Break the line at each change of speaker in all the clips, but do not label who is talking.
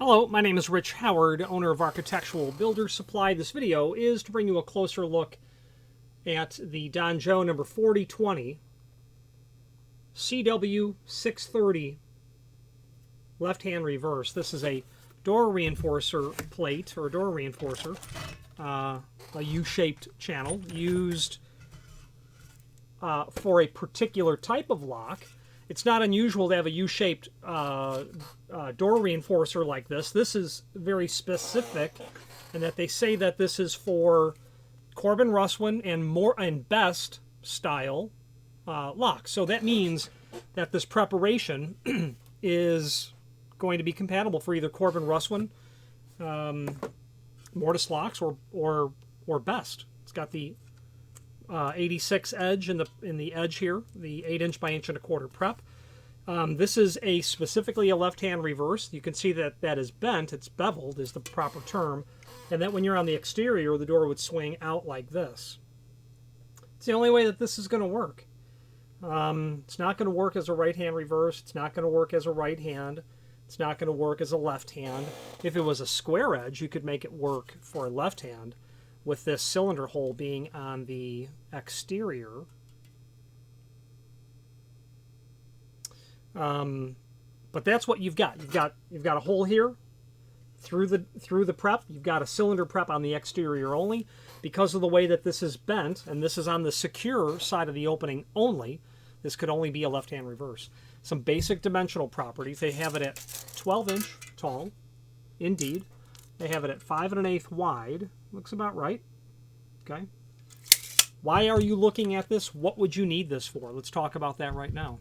Hello, my name is Rich Howard, owner of Architectural Builder Supply. This video is to bring you a closer look at the Donjo number 4020 CW 630 left-hand reverse. This is a door reinforcer plate, or a door reinforcer, a U-shaped channel used for a particular type of lock. It's not unusual to have a U-shaped door reinforcer like this. This is very specific in that they say that this is for Corbin Russwin and best style locks. So that means that this preparation is going to be compatible for either Corbin Russwin Mortise locks or best. It's got the 86 edge in the edge here, the 8" by 1¼ inch prep. This is specifically a left-hand reverse. You can see that that is bent. It's beveled is the proper term, and that when you're on the exterior, the door would swing out like this. It's the only way that this is going to work. It's not going to work as a right-hand reverse. It's not going to work as a right hand. It's not going to work as a left hand. If it was a square edge, you could make it work for a left hand, with this cylinder hole being on the exterior. But that's what you've got. You've got a hole here through the prep. You've got a cylinder prep on the exterior only. Because of the way that this is bent, and this is on the secure side of the opening only, this could only be a left-hand reverse. Some basic dimensional properties. They have it at 12" tall, indeed. They have it at 5 1/8 wide. Looks about right. Okay. Why are you looking at this? What would you need this for? Let's talk about that right now.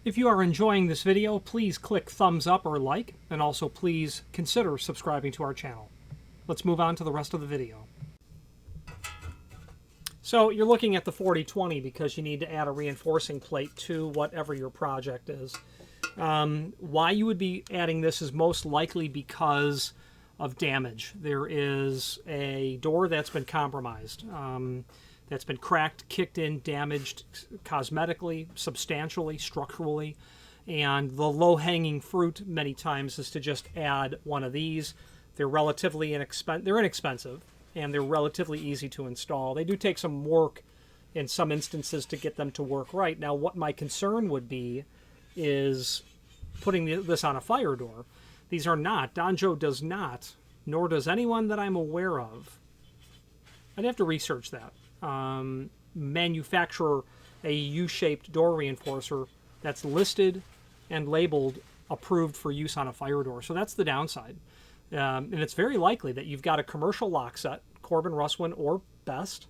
If you are enjoying this video, please click thumbs up or like, and also please consider subscribing to our channel. Let's move on to the rest of the video. So you're looking at the 4020 because you need to add a reinforcing plate to whatever your project is. Why you would be adding this is most likely because of damage. There is a door that's been compromised, that's been cracked, kicked in, damaged cosmetically, substantially, structurally, and the low-hanging fruit many times is to just add one of these. They're relatively inexpensive, and they're relatively easy to install. They do take some work in some instances to get them to work right. Now, what my concern would be is putting this on a fire door. These are not. Donjo does not, nor does anyone that I'm aware of, I'd have to research that, manufacture a U-shaped door reinforcer that's listed and labeled approved for use on a fire door. So that's the downside. And it's very likely that you've got a commercial lock set, Corbin Russwin or best,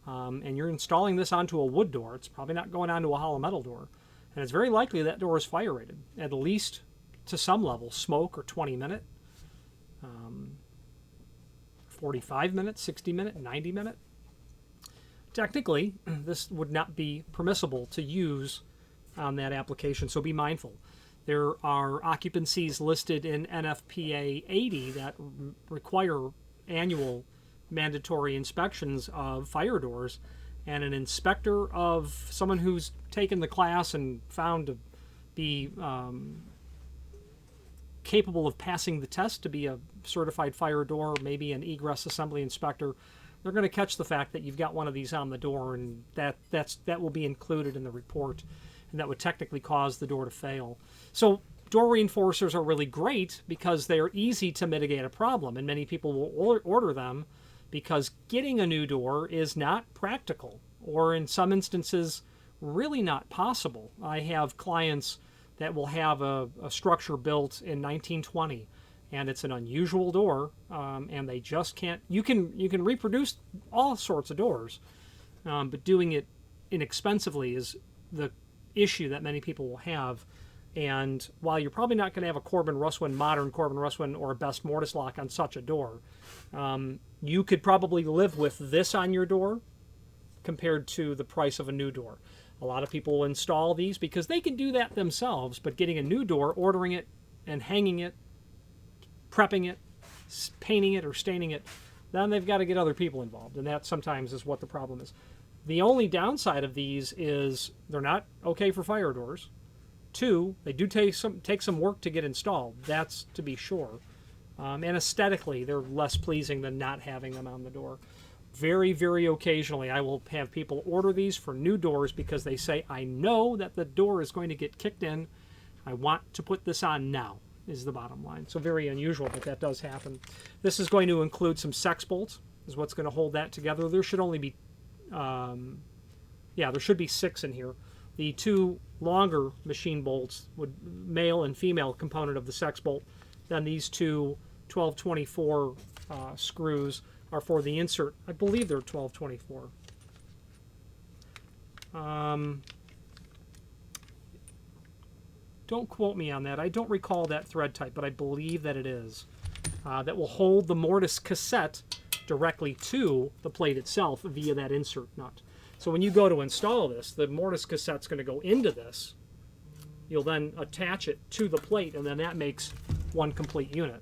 and you're installing this onto a wood door. It's probably not going onto a hollow metal door. And it's very likely that door is fire rated, at least to some level, smoke or 20-minute, 45-minute, 60-minute, 90-minute. Technically, this would not be permissible to use on that application, so be mindful. There are occupancies listed in NFPA 80 that require annual mandatory inspections of fire doors, and an inspector of someone who's taken the class and found to be capable of passing the test to be a certified fire door, maybe an egress assembly inspector, they're going to catch the fact that you've got one of these on the door, and that will be included in the report, and that would technically cause the door to fail. So door reinforcers are really great because they're easy to mitigate a problem, and many people will order them because getting a new door is not practical, or in some instances really not possible. I have clients that will have a structure built in 1920, and it's an unusual door, and they just can't. You can reproduce all sorts of doors, but doing it inexpensively is the issue that many people will have. And while you're probably not going to have a Corbin Russwin, modern Corbin Russwin, or a best Mortise lock on such a door, you could probably live with this on your door compared to the price of a new door. A lot of people will install these because they can do that themselves, but getting a new door, ordering it and hanging it, prepping it, painting it or staining it, then they've got to get other people involved, and that sometimes is what the problem is. The only downside of these is they're not okay for fire doors. Two, they do take some work to get installed. That's to be sure. And aesthetically, they're less pleasing than not having them on the door. Very, very occasionally, I will have people order these for new doors because they say, I know that the door is going to get kicked in. I want to put this on now, is the bottom line. So very unusual, but that does happen. This is going to include some sex bolts, is what's going to hold that together. There should only be, there should be 6 in here. The 2 longer machine bolts, male and female component of the sex bolt. Then these 2 1224 screws are for the insert. I believe they're 1224. Don't quote me on that. I don't recall that thread type, but I believe that it is. That will hold the Mortise cassette directly to the plate itself via that insert nut. So when you go to install this, the Mortise cassette's going to go into this. You'll then attach it to the plate, and then that makes one complete unit.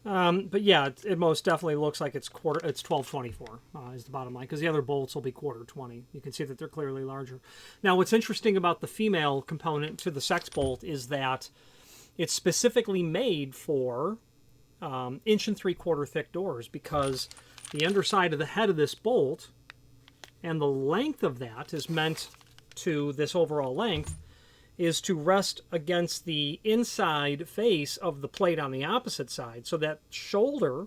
But yeah, it most definitely looks like it's 1224 is the bottom line, because the other bolts will be 1/4-20. You can see that they're clearly larger. Now, what's interesting about the female component to the sex bolt is that it's specifically made for 1 3/4 thick doors, because the underside of the head of this bolt and the length of that is meant to, this overall length, is to rest against the inside face of the plate on the opposite side. So that shoulder,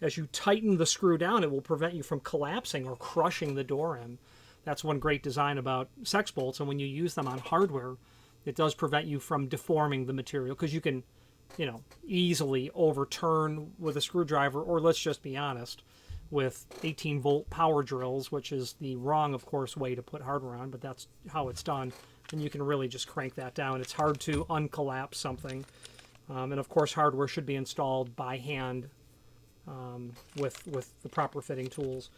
as you tighten the screw down, it will prevent you from collapsing or crushing the door in. That's one great design about sex bolts, and when you use them on hardware, it does prevent you from deforming the material, because you can, easily overturn with a screwdriver, or let's just be honest, with 18-volt power drills, which is the wrong, of course, way to put hardware on, but that's how it's done. And you can really just crank that down. It's hard to uncollapse something. And of course, hardware should be installed by hand with the proper fitting tools.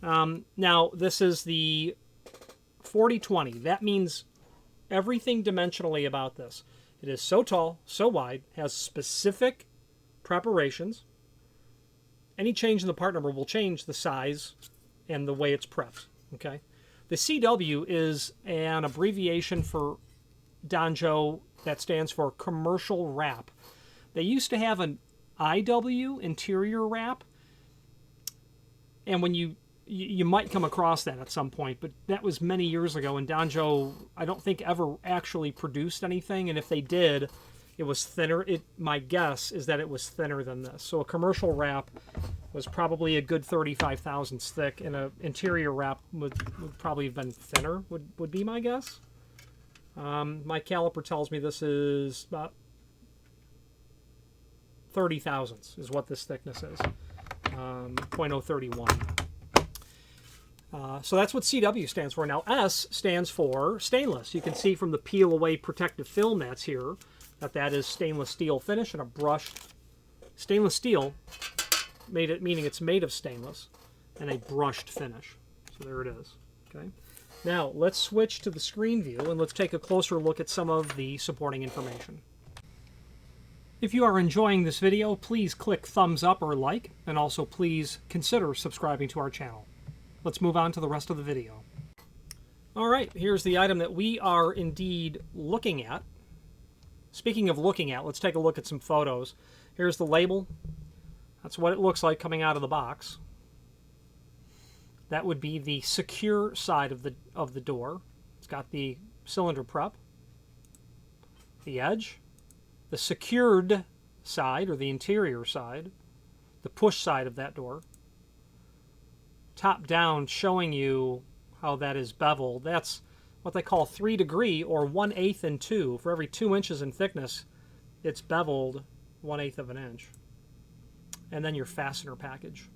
Now, this is the 40/20. That means everything dimensionally about this. It is so tall, so wide, has specific preparations. Any change in the part number will change the size and the way it's prepped. Okay. The CW is an abbreviation for Danjo that stands for commercial wrap. They used to have an IW, interior wrap, and when you might come across that at some point, but that was many years ago, and Danjo, I don't think, ever actually produced anything, and if they did, it was thinner. My guess is that it was thinner than this. So a commercial wrap was probably a good 35 thousandths thick, and an interior wrap would probably have been thinner, would be my guess. My caliper tells me this is about 30 thousandths is what this thickness is, 0.031. So that's what CW stands for. Now S stands for stainless. You can see from the peel away protective film that's here that is stainless steel finish and a brushed stainless steel, meaning it's made of stainless, and a brushed finish. So there it is. Okay. Now let's switch to the screen view and let's take a closer look at some of the supporting information. If you are enjoying this video, please click thumbs up or like, and also please consider subscribing to our channel. Let's move on to the rest of the video. All right, here's the item that we are indeed looking at. Speaking of looking at, let's take a look at some photos. Here's the label. That's what it looks like coming out of the box. That would be the secure side of the door. It's got the cylinder prep, the edge, the secured side, or the interior side, the push side of that door. Top down, showing you how that is beveled. That's what they call 3 degree, or 1/8 and 2. For every 2 inches in thickness, it's beveled 1/8 of an inch. And then your fastener package.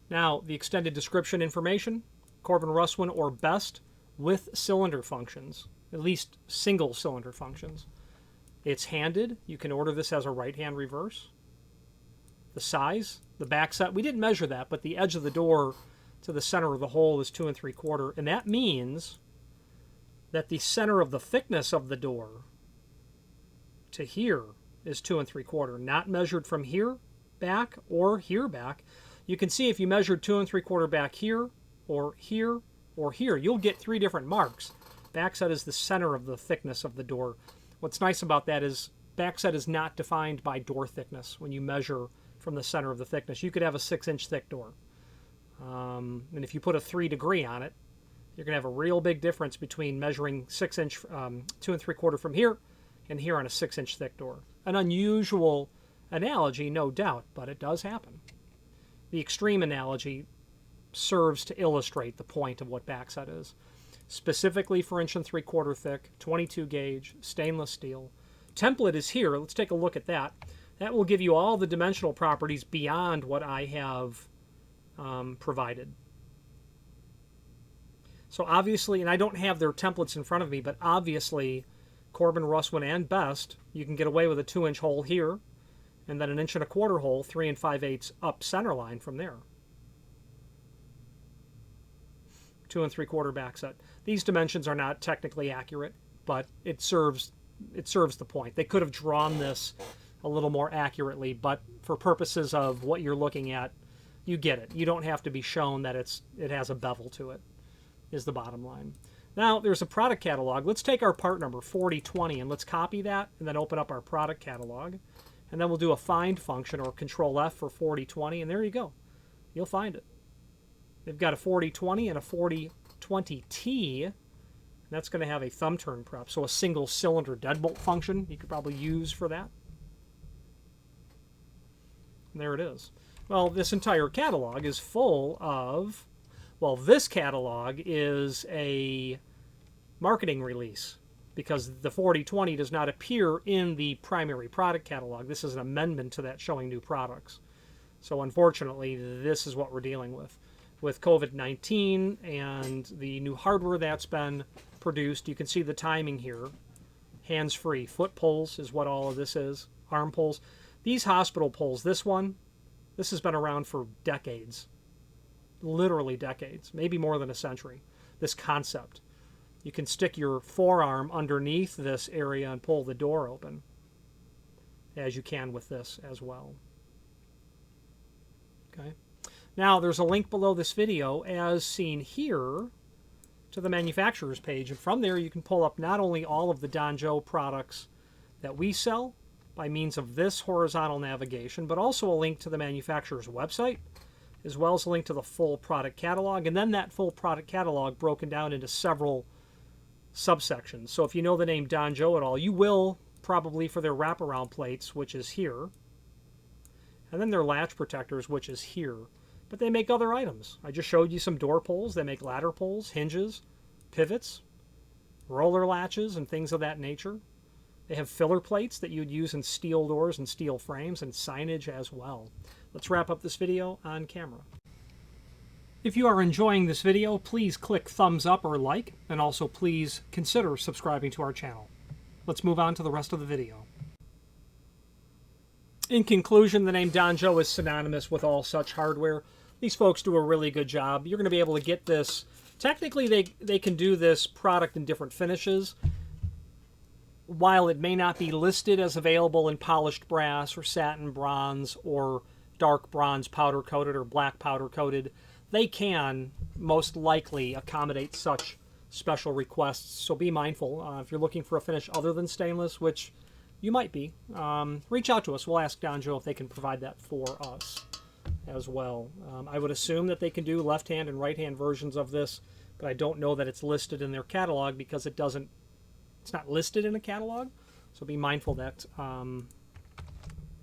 Now, the extended description information: Corbin Russwin, or best, with cylinder functions, at least single cylinder functions. It's handed. You can order this as a right-hand reverse. The size, the back set, we didn't measure that, but the edge of the door to the center of the hole is 2 3/4, and that means that the center of the thickness of the door to here is 2 3/4, not measured from here back or here back. You can see if you measured 2 3/4 back here, or here, or here. You'll get 3 different marks. Backset is the center of the thickness of the door. What's nice about that is backset is not defined by door thickness when you measure from the center of the thickness. You could have a 6-inch thick door. And if you put a 3 degree on it, you're going to have a real big difference between measuring 6-inch, 2 3/4 from here and here on a 6-inch thick door. An unusual analogy, no doubt, but it does happen. The extreme analogy serves to illustrate the point of what backset is. Specifically for 1 3/4 thick, 22 gauge, stainless steel. Template is here. Let's take a look at that. That will give you all the dimensional properties beyond what I have provided. So obviously, and I don't have their templates in front of me, but obviously Corbin, Russwin, and Best, you can get away with a 2-inch hole here, and then an 1 1/4 hole, 3 5/8 up center line from there. 2 3/4 backset. These dimensions are not technically accurate, but it serves the point. They could have drawn this a little more accurately, but for purposes of what you're looking at, you get it. You don't have to be shown that it has a bevel to it, is the bottom line. Now, there's a product catalog. Let's take our part number, 4020, and let's copy that and then open up our product catalog. And then we'll do a find function or Control F for 4020, and there you go. You'll find it. They've got a 4020 and a 4020T. And that's going to have a thumb turn prep, so a single cylinder deadbolt function you could probably use for that. And there it is. Well, this entire catalog is full of, well, this catalog is a marketing release because the 4020 does not appear in the primary product catalog. This is an amendment to that showing new products. So unfortunately, this is what we're dealing with. With COVID-19 and the new hardware that's been produced, you can see the timing here. Hands-free. Foot poles is what all of this is. Arm poles. These hospital poles, this has been around for decades. Literally decades. Maybe more than a century. This concept. You can stick your forearm underneath this area and pull the door open, as you can with this as well. Okay. Now, there's a link below this video, as seen here, to the manufacturer's page. And from there, you can pull up not only all of the Donjo products that we sell by means of this horizontal navigation, but also a link to the manufacturer's website, as well as a link to the full product catalog, and then that full product catalog broken down into several subsections. So if you know the name Donjo at all, you will probably for their wraparound plates, which is here, and then their latch protectors, which is here. But they make other items. I just showed you some door pulls. They make ladder pulls, hinges, pivots, roller latches, and things of that nature. They have filler plates that you'd use in steel doors and steel frames, and signage as well. Let's wrap up this video on camera. If you are enjoying this video, please click thumbs up or like, and also please consider subscribing to our channel. Let's move on to the rest of the video. In conclusion, the name Donjo is synonymous with all such hardware. These folks do a really good job. You're going to be able to get this. Technically, they can do this product in different finishes. While it may not be listed as available in polished brass or satin bronze or dark bronze powder coated or black powder coated, they can most likely accommodate such special requests. So be mindful if you're looking for a finish other than stainless, which you might be. Reach out to us. We'll ask Donjo if they can provide that for us as well. I would assume that they can do left-hand and right-hand versions of this, but I don't know that it's listed in their catalog because it's not listed in a catalog. So be mindful that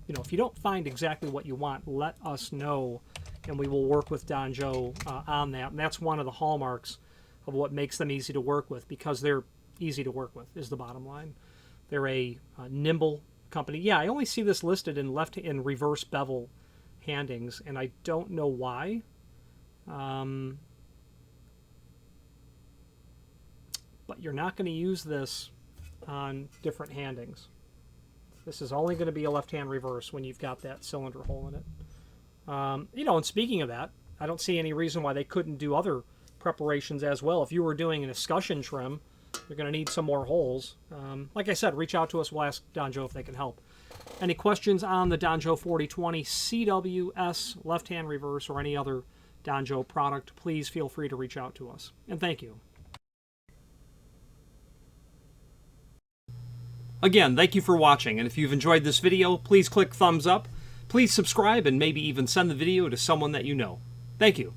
if you don't find exactly what you want, let us know, and we will work with Donjo on that. And that's one of the hallmarks of what makes them easy to work with, because they're easy to work with, is the bottom line. They're a nimble company. Yeah, I only see this listed in left and reverse bevel handings, and I don't know why. But you're not going to use this on different handings. This is only going to be a left-hand reverse when you've got that cylinder hole in it. And speaking of that, I don't see any reason why they couldn't do other preparations as well. If you were doing an escutcheon trim, you're going to need some more holes. Like I said, reach out to us. We'll ask Donjo if they can help. Any questions on the Donjo 4020 CWS left-hand reverse or any other Donjo product, please feel free to reach out to us. And thank you. Again, thank you for watching, and if you've enjoyed this video, please click thumbs up, please subscribe, and maybe even send the video to someone that you know. Thank you.